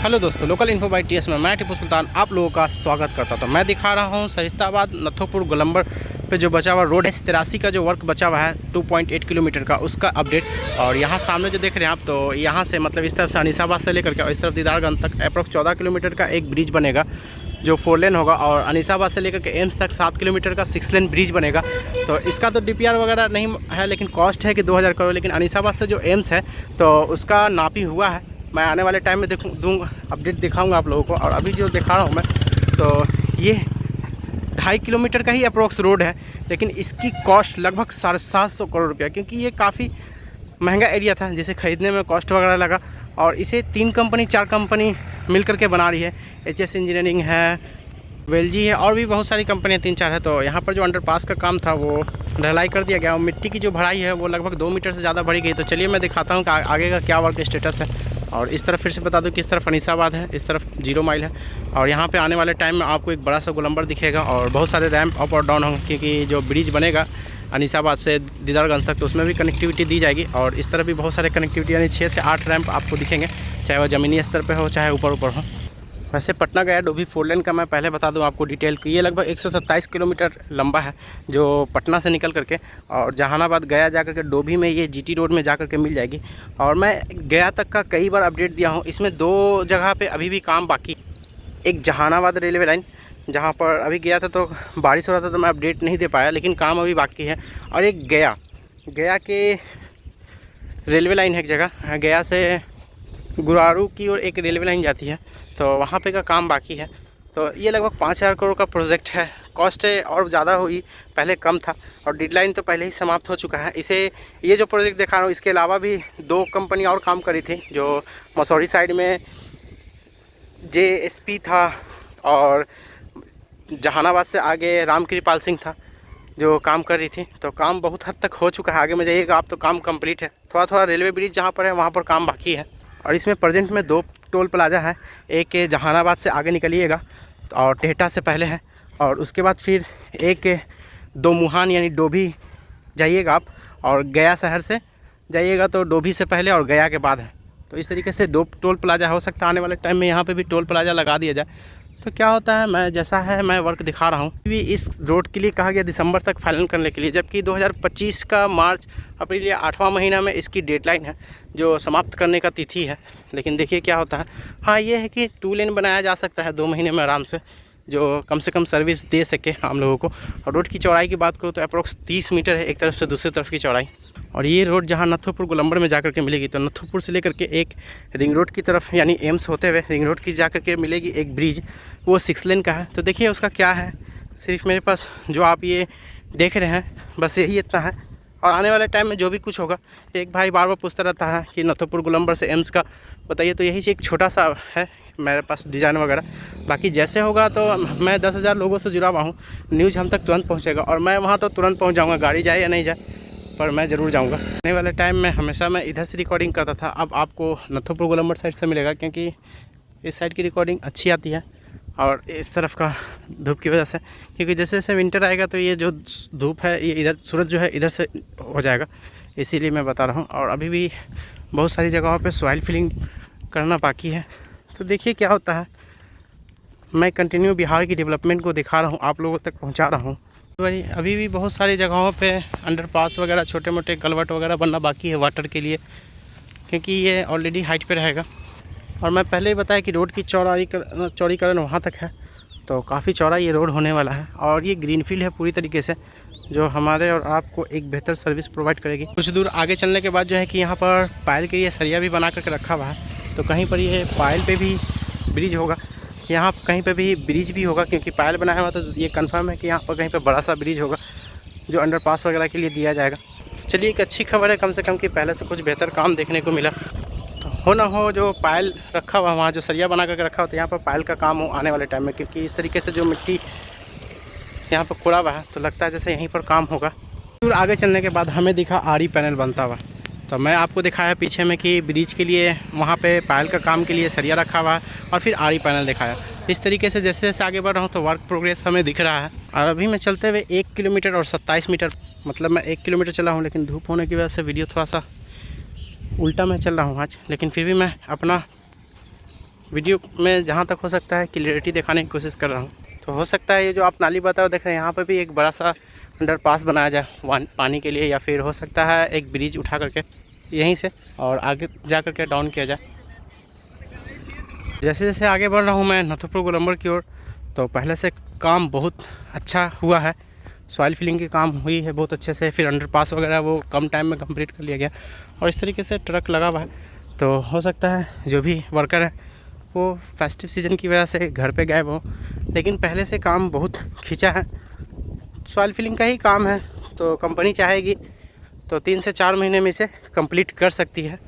Hello दोस्तों, local info by TS में मैं टीपू सुल्तान आप लोगों का स्वागत करता था। मैं दिखा रहा हूँ सरिस्ताबाद नथोपुर गोलंबर पे जो बचा हुआ रोड है 83 का जो वर्क बचा हुआ है 2.8 किलोमीटर का, उसका अपडेट। और यहाँ सामने जो देख रहे हैं आप, तो यहाँ से मतलब इस तरफ से अनीसाबाद से लेकर के और इस तरफ दीदारगंज तक अप्रॉक्स 14 किलोमीटर का एक ब्रिज बनेगा जो 4 लेन होगा। और अनीसाबाद से लेकर के एम्स तक 7 किलोमीटर का 6 लेन ब्रिज बनेगा। तो इसका तो डीपीआर वगैरह नहीं है, लेकिन कॉस्ट है कि 2000 करोड़। लेकिन अनीसाबाद से जो एम्स है तो उसका नापी हुआ है। मैं आने वाले टाइम में दूँगा अपडेट, दिखाऊंगा आप लोगों को। और अभी जो दिखा रहा हूँ मैं, तो ये 2.5 किलोमीटर का ही अप्रोक्स रोड है, लेकिन इसकी कॉस्ट लगभग 750 करोड़ रुपया, क्योंकि ये काफ़ी महंगा एरिया था जिसे ख़रीदने में कॉस्ट वगैरह लगा। और इसे 3 कंपनी 4 कंपनी मिल करके बना रही है। HS इंजीनियरिंग है, वेलजी है, और भी बहुत सारी कंपनियाँ 3-4 है। तो यहाँ पर जो अंडरपास का काम था वो ढलाई कर दिया गया और मिट्टी की जो भराई है वो लगभग 2 मीटर से ज़्यादा भरी गई। तो चलिए मैं दिखाता हूँ कि आगे का क्या वर्क स्टेटस है। और इस तरफ फिर से बता दूं कि इस तरफ अनीसाबाद है, इस तरफ 0 माइल है। और यहाँ पे आने वाले टाइम में आपको एक बड़ा सा गोलंबर दिखेगा और बहुत सारे रैंप अप और डाउन होंगे, क्योंकि जो ब्रिज बनेगा अनीसाबाद से दीदारगंज तक तो उसमें भी कनेक्टिविटी दी जाएगी। और इस तरफ भी बहुत सारे कनेक्टिविटी, यानी 6 से 8 रैंप आपको दिखेंगे, चाहे वह ज़मीनी स्तर पर हो चाहे ऊपर हो। वैसे पटना गया डोभी 4 लेन का मैं पहले बता दूं आपको डिटेल कि ये लगभग 127 किलोमीटर लंबा है जो पटना से निकल करके और जहानाबाद गया जा करके डोभी में ये GT रोड में जा करके मिल जाएगी। और मैं गया तक का कई बार अपडेट दिया हूं, इसमें 2 जगह पे अभी भी काम बाकी। एक जहानाबाद रेलवे लाइन, जहाँ पर अभी गया था तो बारिश हो रहा था तो मैं अपडेट नहीं दे पाया, लेकिन काम अभी बाकी है। और एक गया के रेलवे लाइन है एक जगह, गया से गुरारू की ओर एक रेलवे लाइन जाती है, तो वहाँ पे का काम बाकी है। तो ये लगभग 5000 करोड़ का प्रोजेक्ट है। कॉस्ट और ज़्यादा हुई, पहले कम था और डेडलाइन तो पहले ही समाप्त हो चुका है। ये जो प्रोजेक्ट दिखा रहा हूँ, इसके अलावा भी 2 कंपनी और काम करी थी। जो मसौरी साइड में JSP था और जहानाबाद से आगे रामकृपाल सिंह था जो काम कर रही थी। तो काम बहुत हद तक हो चुका है, आगे में जाइएगा आप तो काम कंप्लीट है। थोड़ा रेलवे ब्रिज जहाँ पर है वहाँ पर काम बाकी है। और इसमें प्रेजेंट में 2 टोल प्लाजा है, एक जहानाबाद से आगे निकलिएगा और टेहटा से पहले है, और उसके बाद फिर एक दोमुहान यानी डोभी जाइएगा आप, और गया शहर से जाइएगा तो डोभी से पहले और गया के बाद है। तो इस तरीके से 2 टोल प्लाजा हो सकता है आने वाले टाइम में यहाँ पे भी टोल प्लाजा लगा दिया जाए। तो क्या होता है, मैं जैसा है मैं वर्क दिखा रहा हूँ। अभी इस रोड के लिए कहा गया दिसंबर तक फाइनल करने के लिए, जबकि 2025 का मार्च अप्रैल या 8वां महीना में इसकी डेडलाइन है जो समाप्त करने का तिथि है। लेकिन देखिए क्या होता है। हाँ, ये है कि 2 लेन बनाया जा सकता है 2 महीने में आराम से, जो कम से कम सर्विस दे सके हम लोगों को। और रोड की चौड़ाई की बात करूँ तो अप्रोक्स 30 मीटर है एक तरफ से दूसरी तरफ की चौड़ाई। और ये रोड जहाँ नथोपुर गोलंबर में जाकर के मिलेगी, तो नथोपुर से लेकर के एक रिंग रोड की तरफ यानी एम्स होते हुए रिंग रोड की जाकर के मिलेगी एक ब्रिज, वो 6 लेन का है। तो देखिए उसका क्या है, सिर्फ मेरे पास जो आप ये देख रहे हैं बस यही इतना है। और आने वाले टाइम में जो भी कुछ होगा, एक भाई बार बार पूछता रहता है कि नथोपुर गोलंबर से एम्स का बताइए, तो यही एक छोटा सा है मेरे पास डिज़ाइन वगैरह। बाकी जैसे होगा तो मैं 10,000 लोगों से जुड़ा हुआ हूँ, न्यूज़ हम तक तुरंत पहुँचेगा और मैं वहाँ तो तुरंत पहुँच जाऊँगा, गाड़ी जाए या नहीं जाए, पर मैं ज़रूर जाऊँगा। आने वाले टाइम में हमेशा मैं इधर से रिकॉर्डिंग करता था, अब आपको नथोपुर गोलंबर साइड से मिलेगा, क्योंकि इस साइड की रिकॉर्डिंग अच्छी आती है और इस तरफ का धूप की वजह से, क्योंकि जैसे जैसे विंटर आएगा तो ये जो धूप है ये इधर, सूरज जो है इधर से हो जाएगा, इसीलिए मैं बता रहा हूँ। और अभी भी बहुत सारी जगहों पे सॉइल फिलिंग करना बाकी है। तो देखिए क्या होता है, मैं कंटिन्यू बिहार की डेवलपमेंट को दिखा रहा हूँ, आप लोगों तक पहुँचा रहा हूँ। तो अभी भी बहुत सारी जगहों पे अंडरपास वगैरह, छोटे मोटे कलवर्ट वगैरह बनना बाकी है वाटर के लिए, क्योंकि ये ऑलरेडी हाइट पे रहेगा। और मैं पहले ही बताया कि रोड की चौड़ीकरण वहाँ तक है, तो काफ़ी चौड़ा ये रोड होने वाला है। और ये ग्रीनफील्ड है पूरी तरीके से, जो हमारे और आपको एक बेहतर सर्विस प्रोवाइड करेगी। कुछ दूर आगे चलने के बाद जो है कि यहाँ पर पायल के लिए सरिया भी बना करके रखा हुआ है, तो कहीं पर ये पायल पे भी ब्रिज होगा, यहाँ कहीं पे भी ब्रिज भी होगा, क्योंकि पायल बनाया हुआ तो ये कंफर्म है कि यहाँ पर कहीं पे बड़ा सा ब्रिज होगा जो अंडरपास वगैरह के लिए दिया जाएगा। चलिए एक अच्छी खबर है कम से कम कि पहले से कुछ बेहतर काम देखने को मिला। तो हो ना हो, जो पायल रखा हुआ वहाँ जो सरिया बना करके रखा हुआ, तो यहाँ पर पायल का काम हो आने वाले टाइम में, क्योंकि इस तरीके से जो मिट्टी यहाँ पर खुड़ा हुआ है तो लगता है जैसे यहीं पर काम होगा। दूर आगे चलने के बाद हमें दिखा आरी पैनल बनता हुआ, तो मैं आपको दिखाया पीछे में कि ब्रिज के लिए वहाँ पे पायल का काम के लिए सरिया रखा हुआ है और फिर आरी पैनल दिखाया। इस तरीके से जैसे जैसे आगे बढ़ रहा हूँ तो वर्क प्रोग्रेस हमें दिख रहा है। और अभी मैं चलते हुए 1 किलोमीटर और 27 मीटर, मतलब मैं 1 किलोमीटर चला हूँ, लेकिन धूप होने की वजह से वीडियो थोड़ा सा उल्टा मैं चल रहा हूँ आज, लेकिन फिर भी मैं अपना वीडियो में जहाँ तक हो सकता है क्लियरिटी दिखाने की कोशिश कर रहा हूँ। तो हो सकता है ये जो आप नाली बताओ देख रहे हैं, यहाँ पर भी एक बड़ा सा अंडरपास बनाया जाए पानी के लिए, या फिर हो सकता है एक ब्रिज उठा करके यहीं से और आगे जा करके डाउन किया जाए। जैसे जैसे आगे बढ़ रहा हूँ मैं नथुपुर गोलंबर की ओर, तो पहले से काम बहुत अच्छा हुआ है। सॉइल फिलिंग की काम हुई है बहुत अच्छे से, फिर अंडरपास वगैरह वो कम टाइम में कंप्लीट कर लिया गया और इस तरीके से ट्रक लगा हुआ है। तो हो सकता है जो भी वर्कर है वो फेस्टिव सीज़न की वजह से घर पे गए हो, लेकिन पहले से काम बहुत खींचा है। सॉइल फिलिंग का ही काम है, तो कंपनी चाहेगी तो 3 से 4 महीने में इसे कंप्लीट कर सकती है,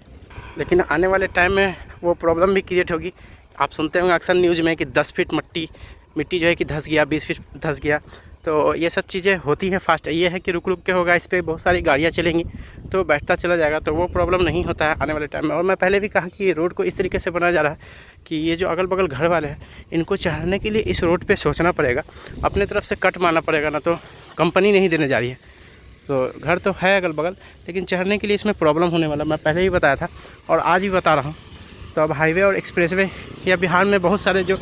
लेकिन आने वाले टाइम में वो प्रॉब्लम भी क्रिएट होगी। आप सुनते होंगे अक्सर न्यूज़ में कि 10 फीट मिट्टी जो है कि धंस गया, 20 फीट धंस गया। तो ये सब चीज़ें होती हैं फास्ट। ये है कि रुक रुक के होगा, इस पर बहुत सारी गाड़ियाँ चलेंगी तो बैठता चला जाएगा, तो वो प्रॉब्लम नहीं होता है आने वाले टाइम में। और मैं पहले भी कहा कि ये रोड को इस तरीके से बनाया जा रहा है कि ये जो अगल बगल घर वाले हैं इनको चढ़ने के लिए इस रोड पर सोचना पड़ेगा, अपने तरफ से कट मारना पड़ेगा, ना तो कंपनी नहीं देने जा रही है। तो घर तो है अगल बगल, लेकिन चढ़ने के लिए इसमें प्रॉब्लम होने वाला, मैं पहले ही बताया था और आज भी बता रहा हूँ। तो अब हाईवे और एक्सप्रेसवे या बिहार में बहुत सारे जो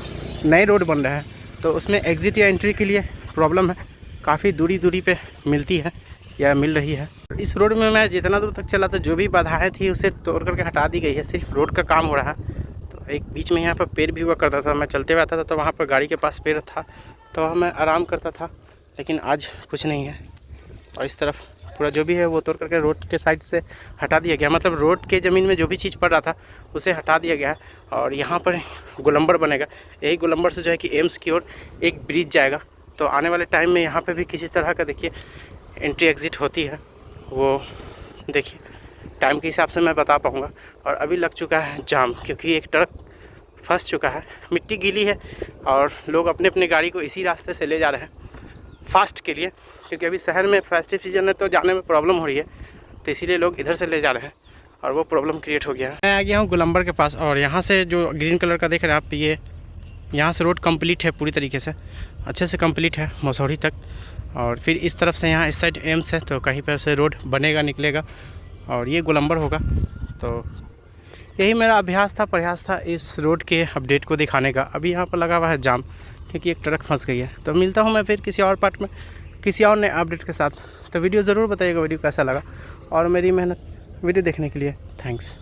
नए रोड बन रहे हैं, तो उसमें एग्ज़िट या एंट्री के लिए प्रॉब्लम है, काफ़ी दूरी पे मिलती है या मिल रही है। इस रोड में मैं जितना दूर तक चला था जो भी बाधाएं थी उसे तोड़ करके हटा दी गई है, सिर्फ रोड का काम हो रहा है। तो एक बीच में यहाँ पर पेड़ भी हुआ करता था, मैं चलते हुए आता था तो वहाँ पर गाड़ी के पास पेड़ था तो मैं आराम करता था, लेकिन आज कुछ नहीं है। और इस तरफ पूरा जो भी है वो तोड़ करके रोड के साइड से हटा दिया गया, मतलब रोड के ज़मीन में जो भी चीज़ पड़ रहा था उसे हटा दिया गया है। और यहाँ पर गोलंबर बनेगा, यही गोलंबर से जो है कि एम्स की ओर एक ब्रिज जाएगा। तो आने वाले टाइम में यहाँ पे भी किसी तरह का देखिए एंट्री एग्ज़िट होती है, वो देखिए टाइम के हिसाब से मैं बता पाऊँगा। और अभी लग चुका है जाम, क्योंकि एक ट्रक फंस चुका है, मिट्टी गीली है और लोग अपने अपने गाड़ी को इसी रास्ते से ले जा रहे हैं फास्ट के लिए, क्योंकि अभी शहर में फेस्टिव सीजन है तो जाने में प्रॉब्लम हो रही है, तो इसीलिए लोग इधर से ले जा रहे हैं और वो प्रॉब्लम क्रिएट हो गया है। मैं आ गया हूँ गोलंबर के पास और यहाँ से जो ग्रीन कलर का देख रहे हैं आप, ये यहाँ से रोड कंप्लीट है, पूरी तरीके से अच्छे से कंप्लीट है मसौरी तक। और फिर इस तरफ से यहाँ इस साइड एम्स है, तो कहीं पर से रोड बनेगा निकलेगा और ये गोलंबर होगा। तो यही मेरा प्रयास था इस रोड के अपडेट को दिखाने का। अभी यहाँ पर लगा हुआ है जाम क्योंकि एक ट्रक फंस गई है। तो मिलता हूँ मैं फिर किसी और पार्ट में किसी और नए अपडेट के साथ। तो वीडियो ज़रूर बताइएगा वीडियो कैसा लगा, और मेरी मेहनत वीडियो देखने के लिए थैंक्स।